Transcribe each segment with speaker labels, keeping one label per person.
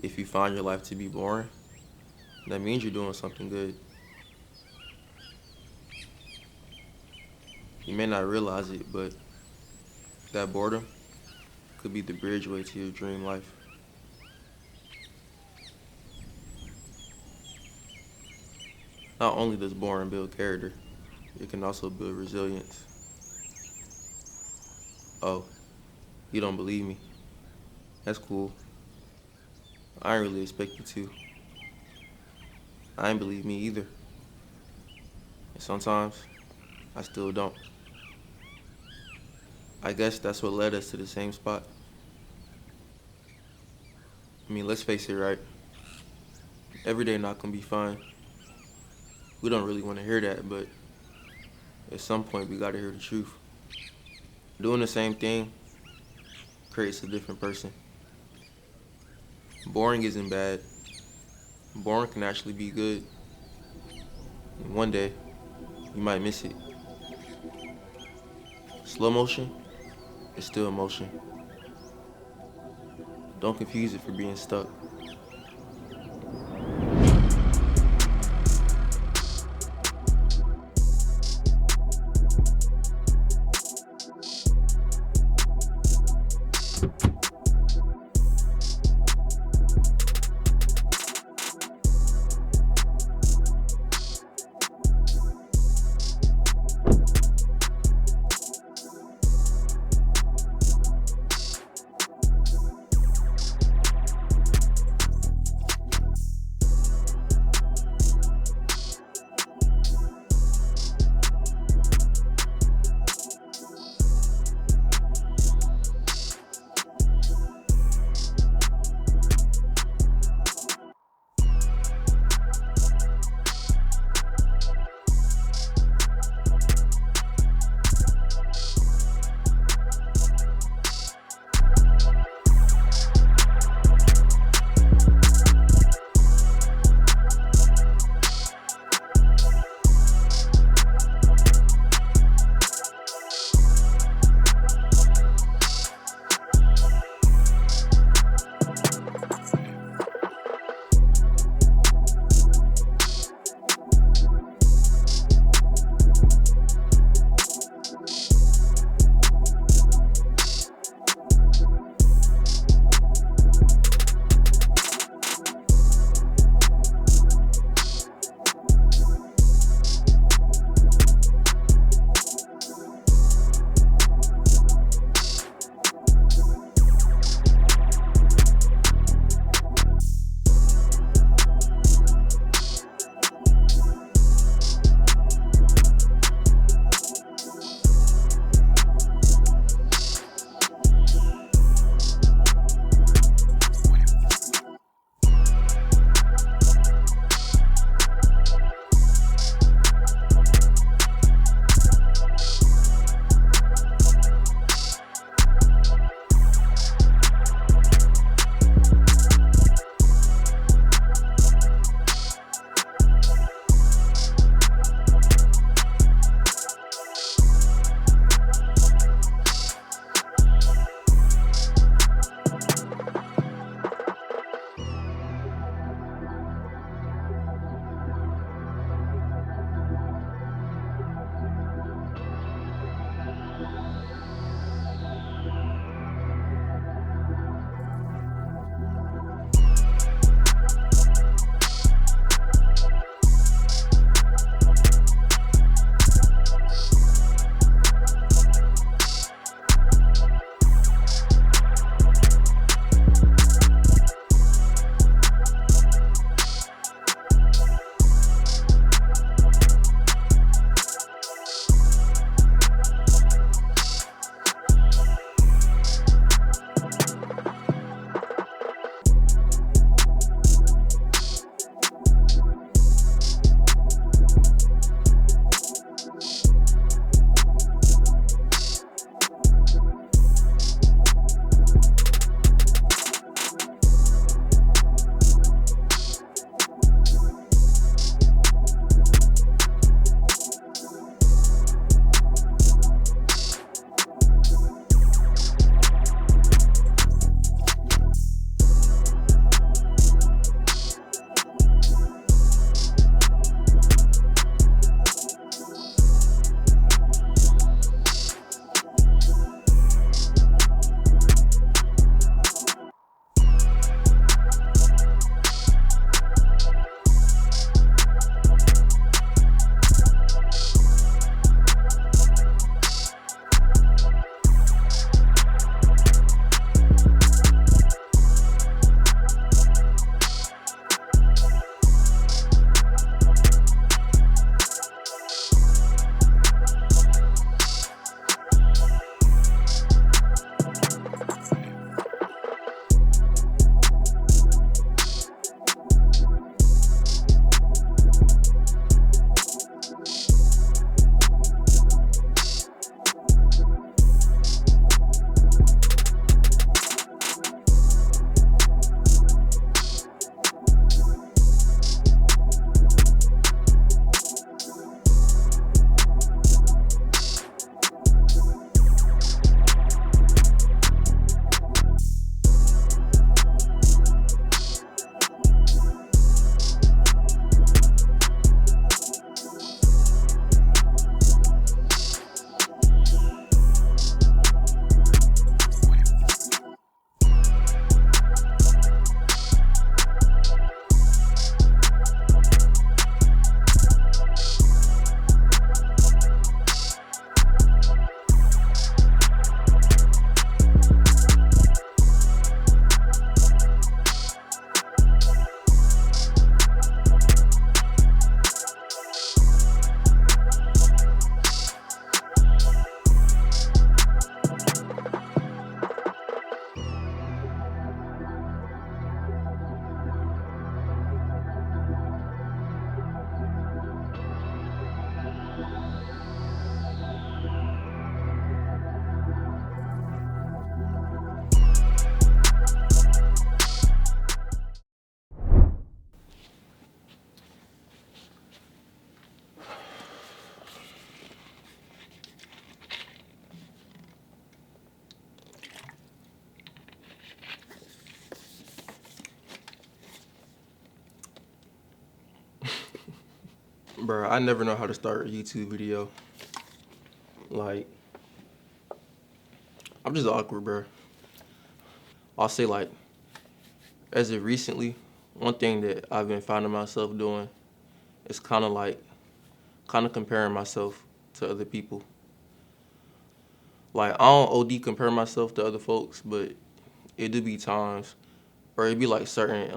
Speaker 1: If you find your life to be boring, that means you're doing something good. You may not realize it, but that boredom could be the bridgeway to your dream life. Not only does boring build character, it can also build resilience. Oh, you don't believe me? That's cool. I ain't really expect you to. I ain't believe me either. And sometimes, I still don't. I guess that's what led us to the same spot. I mean, let's face it, right? Every day not gonna be fine. We don't really want to hear that, but at some point we gotta hear the truth. Doing the same thing creates a different person. Boring isn't bad. Boring can actually be good. And one day, you might miss it. Slow motion is still motion. Don't confuse it for being stuck. Bro, I never know how to start a YouTube video. Like, I'm just awkward, bro. I'll say, like, as of recently, one thing that I've been finding myself doing is kind of comparing myself to other people. Like, I don't OD compare myself to other folks, but it do be times, or it'd be like certain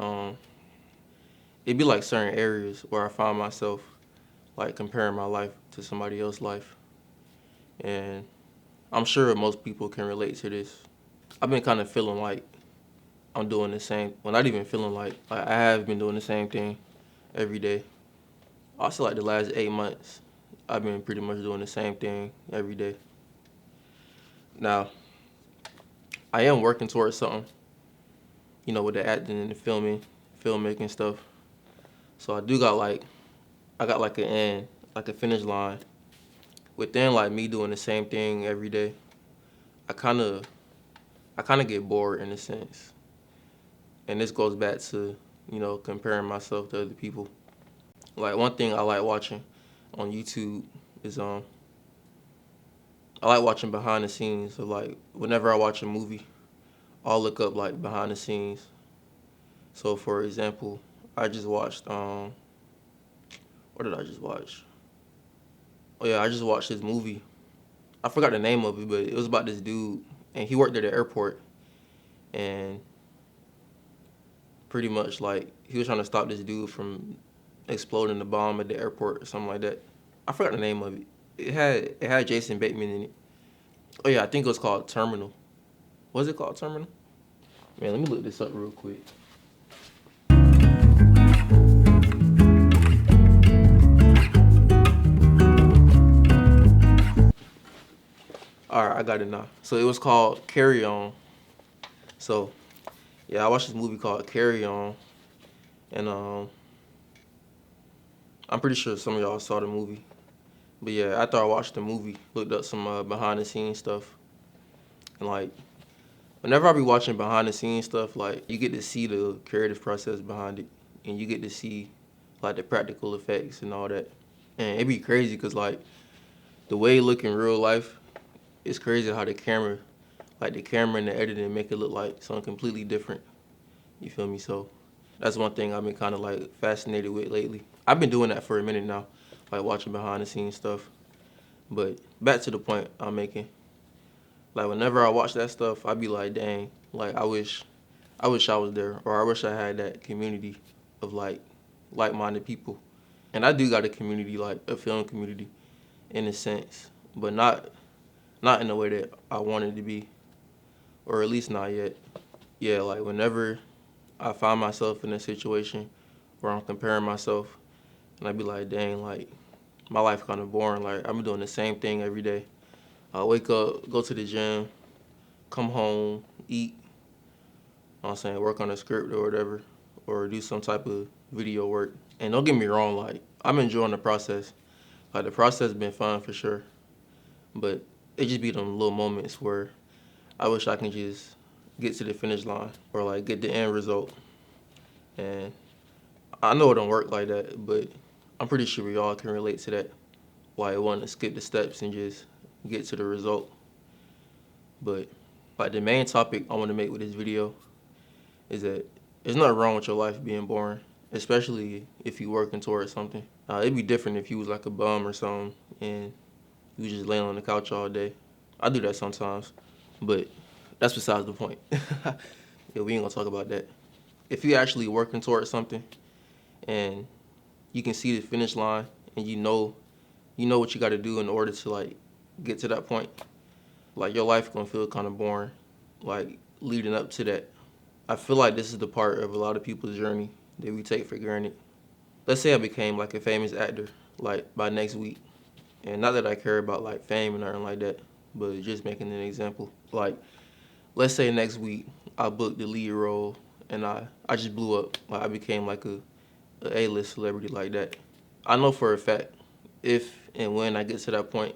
Speaker 1: areas where I find myself like comparing my life to somebody else's life. And I'm sure most people can relate to this. I've been kind of feeling like I'm doing the same, well, not even feeling like I have been doing the same thing every day. Also, like the last 8 months, I've been pretty much doing the same thing every day. Now, I am working towards something, with the acting and the filmmaking stuff. So I got like an end, like a finish line. Within like me doing the same thing every day, I kind of I kind of get bored in a sense. And this goes back to, comparing myself to other people. Like one thing I like watching on YouTube is I like watching behind the scenes. So like whenever I watch a movie, I'll look up like behind the scenes. So for example, I just watched what did I just watch? Oh yeah, I just watched this movie. I forgot the name of it, but it was about this dude and he worked at the airport and pretty much like he was trying to stop this dude from exploding the bomb at the airport or something like that. I forgot the name of it. It had Jason Bateman in it. Oh yeah, I think it was called Terminal. Was it called Terminal? Man, let me look this up real quick. All right, I got it now. So it was called Carry On. So yeah, I watched this movie called Carry On, and I'm pretty sure some of y'all saw the movie. But yeah, after I watched the movie, looked up some behind the scenes stuff, and like whenever I be watching behind the scenes stuff, like you get to see the creative process behind it, and you get to see like the practical effects and all that. And it be crazy because like the way it look in real life, it's crazy how the camera and the editing make it look like something completely different. You feel me? So that's one thing I've been kind of like fascinated with lately. I've been doing that for a minute now, like watching behind the scenes stuff. But back to the point I'm making. Like whenever I watch that stuff, I be like, dang, like I wish I was there, or I wish I had that community of like-minded people. And I do got a community, like a film community, in a sense, but not in the way that I want it to be, or at least not yet. Yeah, like whenever I find myself in a situation where I'm comparing myself, and I be like, dang, like my life kind of boring. Like I'm doing the same thing every day. I wake up, go to the gym, come home, eat, I'm saying, work on a script or whatever, or do some type of video work. And don't get me wrong, like I'm enjoying the process. Like the process been fun for sure, but it just be them little moments where I wish I can just get to the finish line or like get the end result. And I know it don't work like that, but I'm pretty sure we all can relate to that. Why I want to skip the steps and just get to the result. But like the main topic I want to make with this video is that there's nothing wrong with your life being boring, especially if you working towards something. It'd be different if you was like a bum or something and you was just laying on the couch all day. I do that sometimes, but that's besides the point. Yeah, we ain't gonna talk about that. If you actually working towards something and you can see the finish line and you know what you got to do in order to like get to that point, like your life gonna feel kind of boring, like leading up to that. I feel like this is the part of a lot of people's journey that we take for granted. Let's say I became like a famous actor, like by next week. And not that I care about like fame and nothing like that, but just making an example. Like, let's say next week I booked the lead role and I just blew up. Like I became like a A-list celebrity like that. I know for a fact, if and when I get to that point,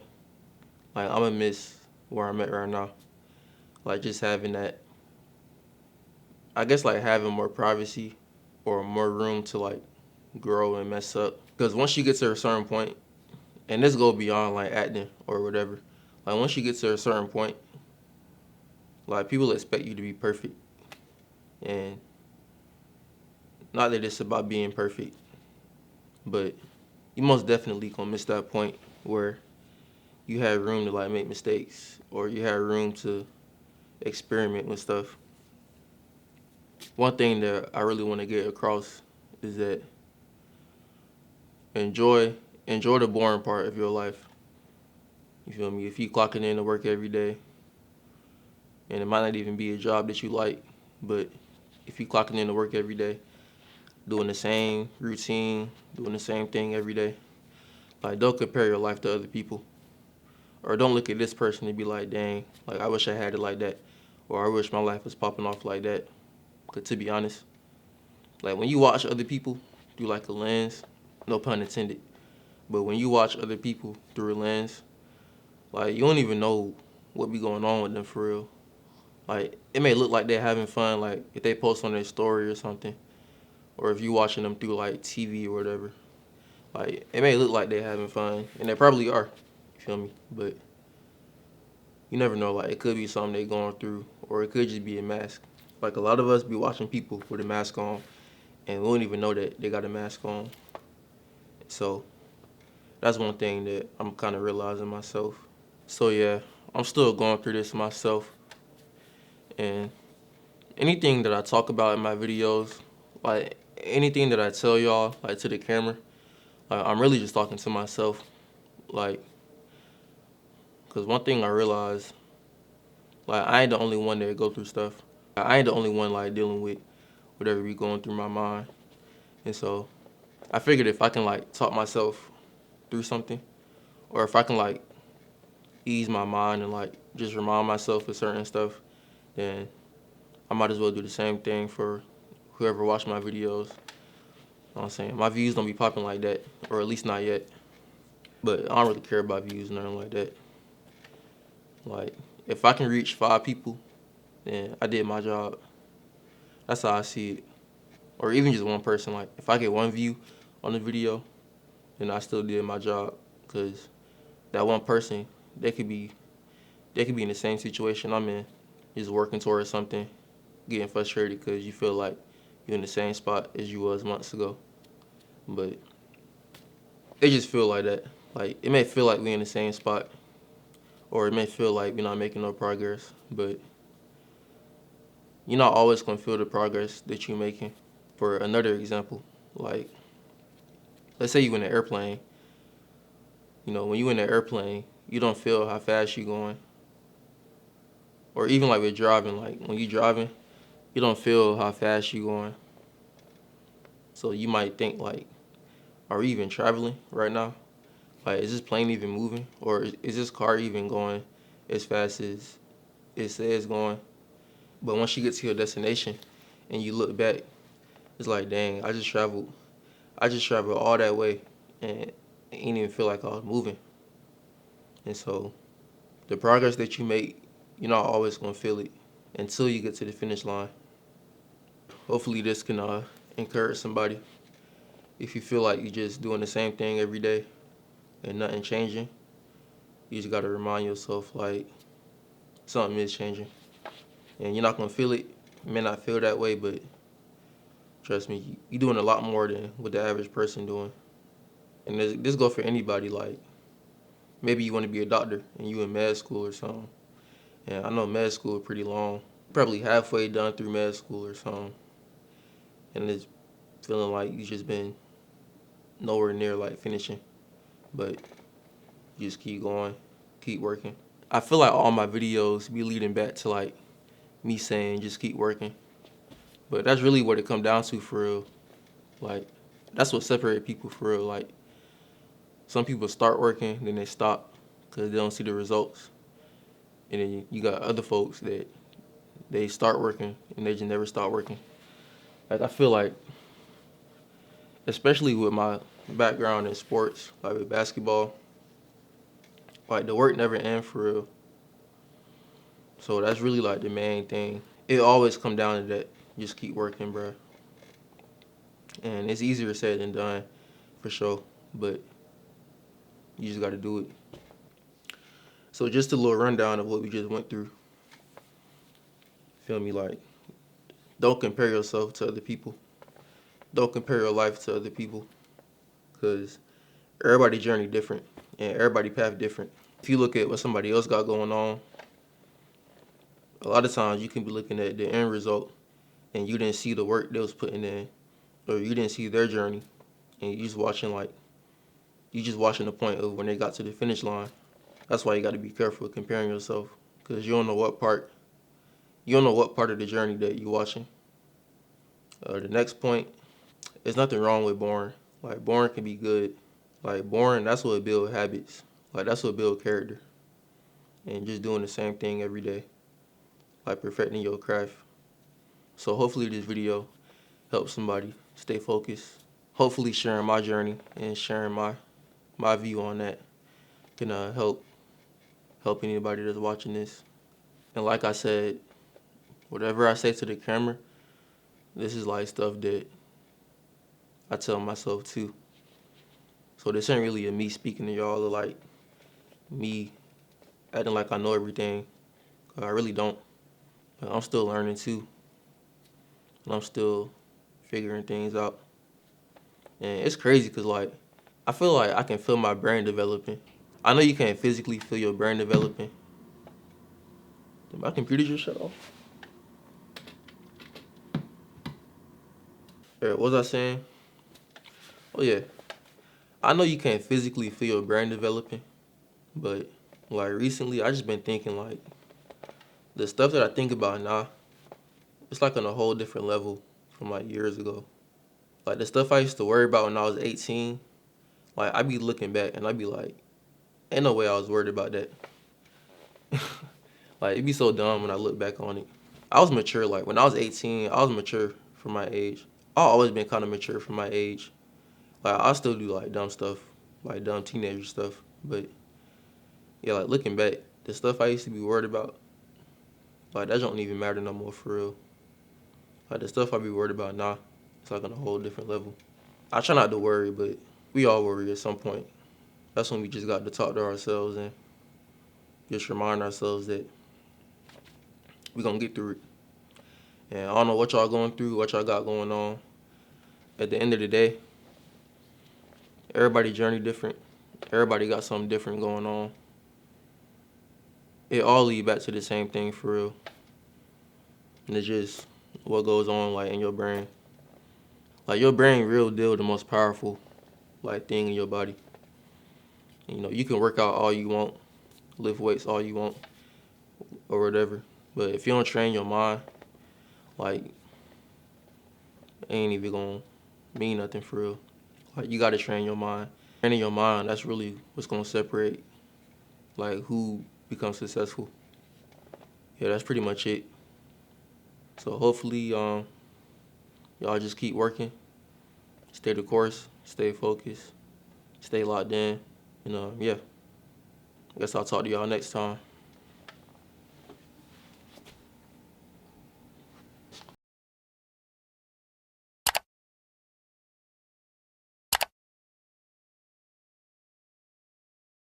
Speaker 1: like I'm gonna miss where I'm at right now. Like just having that, I guess like having more privacy or more room to like grow and mess up. Because once you get to a certain point, and this goes beyond like acting or whatever, like once you get to a certain point, like people expect you to be perfect. And not that it's about being perfect, but you most definitely gonna miss that point where you have room to like make mistakes or you have room to experiment with stuff. One thing that I really want to get across is that enjoy enjoy the boring part of your life. You feel me? If you clocking in to work every day, and it might not even be a job that you like, but if you clocking in to work every day, doing the same routine, doing the same thing every day, like don't compare your life to other people. Or don't look at this person and be like, dang, like I wish I had it like that. Or I wish my life was popping off like that. Because to be honest, like when you watch other people through like a lens, no pun intended, but when you watch other people through a lens, like you don't even know what be going on with them for real. Like it may look like they're having fun, like if they post on their story or something, or if you watching them through like TV or whatever. Like it may look like they're having fun, and they probably are. You feel me? But you never know. Like it could be something they going through, or it could just be a mask. Like a lot of us be watching people with a mask on, and we don't even know that they got a mask on. So that's one thing that I'm kind of realizing myself. So yeah, I'm still going through this myself, and anything that I talk about in my videos, like anything that I tell y'all, like to the camera, like I'm really just talking to myself. Like, cause one thing I realized, like I ain't the only one that go through stuff. I ain't the only one like dealing with whatever be going through my mind. And so I figured if I can like talk myself through something, or if I can like ease my mind and like just remind myself of certain stuff, then I might as well do the same thing for whoever watch my videos. You know what I'm saying? My views don't be popping like that, or at least not yet. But I don't really care about views and nothing like that. Like, if I can reach 5 people, then I did my job. That's how I see it. Or even just one person. Like, if I get 1 view on the video, then I still did my job. Because that one person, they could be in the same situation I'm in, just working towards something, getting frustrated because you feel like you're in the same spot as you was months ago. But it just feel like that. Like, it may feel like we in the same spot, or it may feel like we're not making no progress, but you're not always going to feel the progress that you're making. For another example, like, let's say you're in an airplane. You know, when you're in an airplane, you don't feel how fast you're going. Or even like with driving, like when you're driving, you don't feel how fast you're going. So you might think like, are we even traveling right now? Like, is this plane even moving? Or is this car even going as fast as it says going? But once you get to your destination and you look back, it's like, dang, I just traveled all that way and it didn't even feel like I was moving. And so the progress that you make, you're not always gonna feel it until you get to the finish line. Hopefully this can encourage somebody. If you feel like you're just doing the same thing every day and nothing changing, you just gotta remind yourself like something is changing. And you're not gonna feel it. You may not feel that way, but trust me, you're doing a lot more than what the average person doing. And this go for anybody. Like maybe you want to be a doctor and you in med school or something. And I know med school is pretty long. Probably halfway done through med school or something. And it's feeling like you just been nowhere near like finishing. But you just keep going, keep working. I feel like all my videos be leading back to like me saying just keep working. But that's really what it come down to for real. Like that's what separates people for real. Like some people start working, then they stop because they don't see the results. And then you got other folks that they start working and they just never stop working. Like I feel like, especially with my background in sports, like with basketball, like the work never ends for real. So that's really like the main thing. It always come down to that. Just keep working, bro. And it's easier said than done, for sure. But you just got to do it. So just a little rundown of what we just went through. Feel me? Like, don't compare yourself to other people. Don't compare your life to other people, because everybody's journey different and everybody path different. If you look at what somebody else got going on, a lot of times you can be looking at the end result and you didn't see the work they was putting in, or you didn't see their journey, and you just watching the point of when they got to the finish line. That's why you got to be careful with comparing yourself, because you don't know what part of the journey that you're watching. The next point, there's nothing wrong with boring. Like, boring can be good. Like, boring, that's what build habits. Like, that's what build character. And just doing the same thing every day. Like, perfecting your craft. So hopefully this video helps somebody stay focused. Hopefully sharing my journey and sharing my view on that can help anybody that's watching this. And like I said, whatever I say to the camera, this is like stuff that I tell myself too. So this ain't really a me speaking to y'all, or like me acting like I know everything. I really don't. I'm still learning too. And I'm still figuring things out. And it's crazy because, like, I feel like I can feel my brain developing. I know you can't physically feel your brain developing. Did my computer just shut off? What was I saying? Oh, yeah. I know you can't physically feel your brain developing. But, like, recently, I just been thinking, like, the stuff that I think about now, it's like on a whole different level from, like, years ago. Like, the stuff I used to worry about when I was 18, like, I be looking back and I be like, ain't no way I was worried about that. Like, it'd be so dumb when I look back on it. I was mature. Like, when I was 18, I was mature for my age. I've always been kind of mature for my age. Like, I still do, like, dumb stuff, like, dumb teenager stuff. But, yeah, like, looking back, the stuff I used to be worried about, like, that don't even matter no more for real. Like, the stuff I be worried about now, it's, like, on a whole different level. I try not to worry, but we all worry at some point. That's when we just got to talk to ourselves and just remind ourselves that we gonna get through it. And I don't know what y'all going through, what y'all got going on. At the end of the day, everybody journey different. Everybody got something different going on. It all lead back to the same thing for real. And it's just what goes on, like, in your brain. Like, your brain real deal the most powerful, like, thing in your body. And, you know, you can work out all you want, lift weights all you want, or whatever. But if you don't train your mind, like, it ain't even gonna mean nothing for real. Like, you gotta train your mind. Training your mind, that's really what's gonna separate, like, who becomes successful. Yeah, that's pretty much it. So hopefully, y'all just keep working, stay the course, stay focused, stay locked in, and yeah. I guess I'll talk to y'all next time.